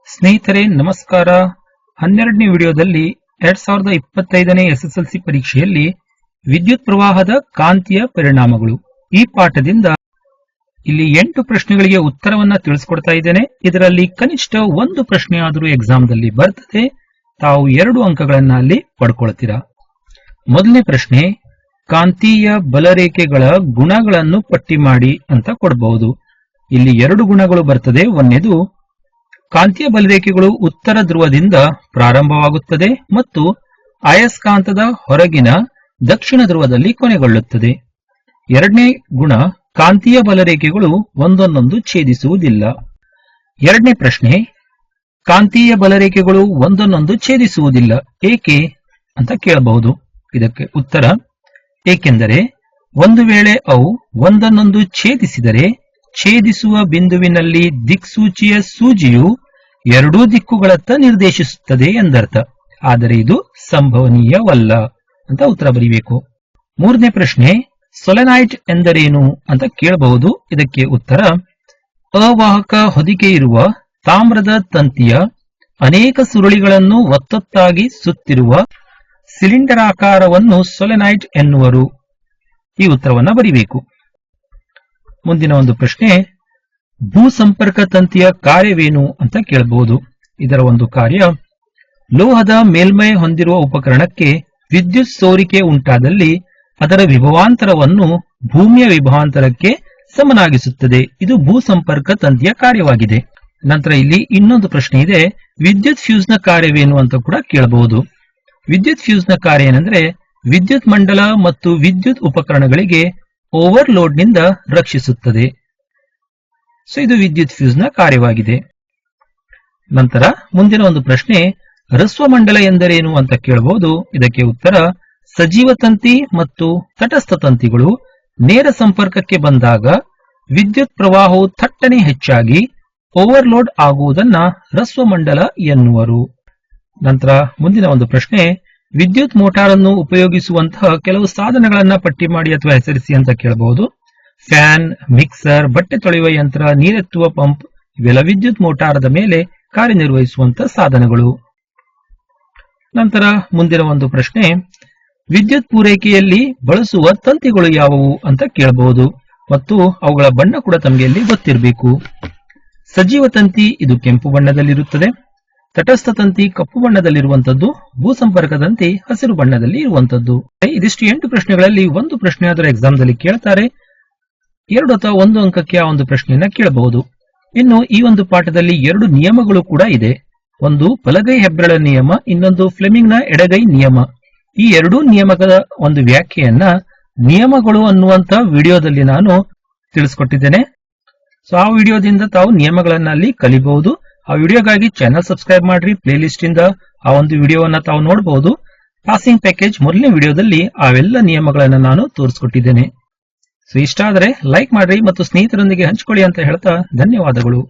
ಸ್ನೇಹಿತರೆ ನಮಸ್ಕಾರ. 12ನೇ ವಿಡಿಯೋದಲ್ಲಿ 2025ನೇ ಎಸ್ಎಸ್ಎಲ್ಸಿ ಪರೀಕ್ಷೆಯಲ್ಲಿ ವಿದ್ಯುತ್ ಪ್ರವಾಹದ ಕಾಂತೀಯ ಪರಿಣಾಮಗಳು ಈ ಪಾಠದಿಂದ ಇಲ್ಲಿ 8 ಪ್ರಶ್ನೆಗಳಿಗೆ ಉತ್ತರವನ್ನ ತಿಳಿಸಿಕೊಡ್ತಾ ಇದ್ದೇನೆ. ಇದರಲ್ಲಿ ಕನಿಷ್ಠ ಒಂದು ಪ್ರಶ್ನೆ ಆದರೂ ಎಕ್ಸಾಮ್ದಲ್ಲಿ ಬರ್ತದೆ. ತಾವು 2 ಅಂಕಗಳನ್ನ ಅಲ್ಲಿ ಪಡ್ಕೊಳ್ತೀರಾ. ಮೊದಲನೇ ಪ್ರಶ್ನೆ, ಕಾಂತೀಯ ಬಲರೇಖೆಗಳ ಗುಣಗಳನ್ನು ಪಟ್ಟಿ ಮಾಡಿ ಅಂತ ಕೊಡಬಹುದು. ಇಲ್ಲಿ 2 ಗುಣಗಳು ಬರ್ತದೆ. ಒಂದನೇದು, ಕಾಂತೀಯ ಬಲರೇಖೆಗಳು ಉತ್ತರ ಧ್ರುವದಿಂದ ಪ್ರಾರಂಭವಾಗುತ್ತದೆ ಮತ್ತು ಅಯಸ್ಕಾಂತದ ಹೊರಗಿನ ದಕ್ಷಿಣ ಧ್ರುವದಲ್ಲಿ ಕೊನೆಗೊಳ್ಳುತ್ತದೆ. ಎರಡನೇ ಗುಣ, ಕಾಂತೀಯ ಬಲರೇಖೆಗಳು ಒಂದನ್ನೊಂದು ಛೇದಿಸುವುದಿಲ್ಲ. ಎರಡನೇ ಪ್ರಶ್ನೆ, ಕಾಂತೀಯ ಬಲರೇಖೆಗಳು ಒಂದನ್ನೊಂದು ಛೇದಿಸುವುದಿಲ್ಲ ಏಕೆ ಅಂತ ಕೇಳಬಹುದು. ಇದಕ್ಕೆ ಉತ್ತರ, ಏಕೆಂದರೆ ಒಂದು ವೇಳೆ ಅವು ಒಂದನ್ನೊಂದು ಛೇದಿಸಿದರೆ ಛೇದಿಸುವ ಬಿಂದುವಿನಲ್ಲಿ ದಿಕ್ಸೂಚಿಯ ಸೂಜಿಯು ಎರಡೂ ದಿಕ್ಕುಗಳತ್ತ ನಿರ್ದೇಶಿಸುತ್ತದೆ ಎಂದರ್ಥ. ಆದರೆ ಇದು ಸಂಭವನೀಯವಲ್ಲ ಅಂತ ಉತ್ತರ ಬರೀಬೇಕು. ಮೂರನೇ ಪ್ರಶ್ನೆ, ಸೊಲೆನಾಯ್ಡ್ ಎಂದರೇನು ಅಂತ ಕೇಳಬಹುದು. ಇದಕ್ಕೆ ಉತ್ತರ, ಅವಾಹಕ ಹೊದಿಕೆ ಇರುವ ತಾಮ್ರದ ತಂತಿಯ ಅನೇಕ ಸುರುಳಿಗಳನ್ನು ಒತ್ತೊತ್ತಾಗಿ ಸುತ್ತಿರುವ ಸಿಲಿಂಡರಾಕಾರವನ್ನು ಸೊಲೆನಾಯ್ಡ್ ಎನ್ನುವರು. ಈ ಉತ್ತರವನ್ನ ಬರೀಬೇಕು. ಮುಂದಿನ ಒಂದು ಪ್ರಶ್ನೆ, ಭೂ ಸಂಪರ್ಕ ತಂತಿಯ ಕಾರ್ಯವೇನು ಅಂತ ಕೇಳಬಹುದು. ಇದರ ಒಂದು ಕಾರ್ಯ, ಲೋಹದ ಮೇಲ್ಮೈ ಹೊಂದಿರುವ ಉಪಕರಣಕ್ಕೆ ವಿದ್ಯುತ್ ಸೋರಿಕೆ ಉಂಟಾದಲ್ಲಿ ಅದರ ವಿಭವಾಂತರವನ್ನು ಭೂಮಿಯ ವಿಭವಾಂತರಕ್ಕೆ ಸಮನಾಗಿಸುತ್ತದೆ. ಇದು ಭೂ ಸಂಪರ್ಕ ತಂತಿಯ ಕಾರ್ಯವಾಗಿದೆ. ನಂತರ ಇಲ್ಲಿ ಇನ್ನೊಂದು ಪ್ರಶ್ನೆ ಇದೆ, ವಿದ್ಯುತ್ ಫ್ಯೂಸ್ನ ಕಾರ್ಯವೇನು ಅಂತ ಕೂಡ ಕೇಳಬಹುದು. ವಿದ್ಯುತ್ ಫ್ಯೂಸ್ನ ಕಾರ್ಯ ಏನಂದ್ರೆ, ವಿದ್ಯುತ್ ಮಂಡಲ ಮತ್ತು ವಿದ್ಯುತ್ ಉಪಕರಣಗಳಿಗೆ ಓವರ್ಲೋಡ್ ನಿಂದ ರಕ್ಷಿಸುತ್ತದೆ. ಸೊ ಇದು ವಿದ್ಯುತ್ ಫ್ಯೂಸ್ನ ಕಾರ್ಯವಾಗಿದೆ. ನಂತರ ಮುಂದಿನ ಒಂದು ಪ್ರಶ್ನೆ, ಹ್ರಸ್ವ ಮಂಡಲ ಎಂದರೇನು ಅಂತ ಕೇಳಬಹುದು. ಇದಕ್ಕೆ ಉತ್ತರ, ಸಜೀವ ತಂತಿ ಮತ್ತು ತಟಸ್ಥ ತಂತಿಗಳು ನೇರ ಸಂಪರ್ಕಕ್ಕೆ ಬಂದಾಗ ವಿದ್ಯುತ್ ಪ್ರವಾಹವು ಥಟ್ಟನೆ ಹೆಚ್ಚಾಗಿ ಓವರ್ಲೋಡ್ ಆಗುವುದನ್ನ ಹ್ರಸ್ವ ಮಂಡಲ ಎನ್ನುವರು. ನಂತರ ಮುಂದಿನ ಒಂದು ಪ್ರಶ್ನೆ, ವಿದ್ಯುತ್ ಮೋಟಾರನ್ನು ಉಪಯೋಗಿಸುವಂತಹ ಕೆಲವು ಸಾಧನಗಳನ್ನ ಪಟ್ಟಿ ಮಾಡಿ ಅಥವಾ ಹೆಸರಿಸಿ ಅಂತ ಕೇಳಬಹುದು. ಫ್ಯಾನ್, ಮಿಕ್ಸರ್, ಬಟ್ಟೆ ತೊಳೆಯುವ ಯಂತ್ರ, ನೀರೆತ್ತುವ ಪಂಪ್ ಇವೆಲ್ಲ ವಿದ್ಯುತ್ ಮೋಟಾರದ ಮೇಲೆ ಕಾರ್ಯನಿರ್ವಹಿಸುವಂತಹ ಸಾಧನಗಳು. ನಂತರ ಮುಂದಿನ ಒಂದು ಪ್ರಶ್ನೆ, ವಿದ್ಯುತ್ ಪೂರೈಕೆಯಲ್ಲಿ ಬಳಸುವ ತಂತಿಗಳು ಯಾವುವು ಅಂತ ಕೇಳಬಹುದು ಮತ್ತು ಅವುಗಳ ಬಣ್ಣ ಕೂಡ ತಮಗೆ ಇಲ್ಲಿ ಗೊತ್ತಿರಬೇಕು. ಸಜೀವ ತಂತಿ ಇದು ಕೆಂಪು ಬಣ್ಣದಲ್ಲಿರುತ್ತದೆ, ತಟಸ್ಥ ತಂತಿ ಕಪ್ಪು ಬಣ್ಣದಲ್ಲಿರುವಂತದ್ದು, ಭೂಸಂಪರ್ಕ ತಂತಿ ಹಸಿರು ಬಣ್ಣದಲ್ಲಿ ಇರುವಂತದ್ದು. ಇದಿಷ್ಟು 8 ಪ್ರಶ್ನೆಗಳಲ್ಲಿ ಒಂದು ಪ್ರಶ್ನೆ ಆದರೂ ಎಕ್ಸಾಮ್ದಲ್ಲಿ ಕೇಳ್ತಾರೆ. 2 ಅಥವಾ 1 ಅಂಕಕ್ಕೆ ಆ ಒಂದು ಪ್ರಶ್ನೆಯನ್ನ ಕೇಳಬಹುದು. ಇನ್ನು ಈ ಒಂದು ಪಾಠದಲ್ಲಿ 2 ನಿಯಮಗಳು ಕೂಡ ಇದೆ. ಒಂದು ಬಲಗೈ ಹೆಬ್ಬೆರಳ ನಿಯಮ, ಇನ್ನೊಂದು ಫ್ಲೆಮಿಂಗ್ನ ಎಡಗೈ ನಿಯಮ. ಈ 2 ನಿಯಮಗಳ ಒಂದು ವ್ಯಾಖ್ಯೆಯನ್ನ ನಿಯಮಗಳು ಅನ್ನುವಂತ ವಿಡಿಯೋದಲ್ಲಿ ನಾನು ತಿಳಿಸ್ಕೊಟ್ಟಿದ್ದೇನೆ. ಸೊ ಆ ವಿಡಿಯೋದಿಂದ ತಾವು ನಿಯಮಗಳನ್ನ ಅಲ್ಲಿ ಕಲಿಬಹುದು. ಆ ವಿಡಿಯೋಗಾಗಿ ಚಾನೆಲ್ ಸಬ್ಸ್ಕ್ರೈಬ್ ಮಾಡ್ರಿ. ಪ್ಲೇ ಲಿಸ್ಟ್ ಇಂದ ಆ ಒಂದು ವಿಡಿಯೋವನ್ನ ತಾವು ನೋಡಬಹುದು. ಪಾಸಿಂಗ್ ಪ್ಯಾಕೇಜ್ ಮೊದಲನೇ ವಿಡಿಯೋದಲ್ಲಿ ಅವೆಲ್ಲ ನಿಯಮಗಳನ್ನ ನಾನು ತೋರಿಸ್ಕೊಟ್ಟಿದ್ದೇನೆ. ಸೊ ಇಷ್ಟ ಆದರೆ ಲೈಕ್ ಮಾಡ್ರಿ ಮತ್ತು ಸ್ನೇಹಿತರೊಂದಿಗೆ ಹಂಚಿಕೊಳ್ಳಿ ಅಂತ ಹೇಳ್ತಾ ಧನ್ಯವಾದಗಳು.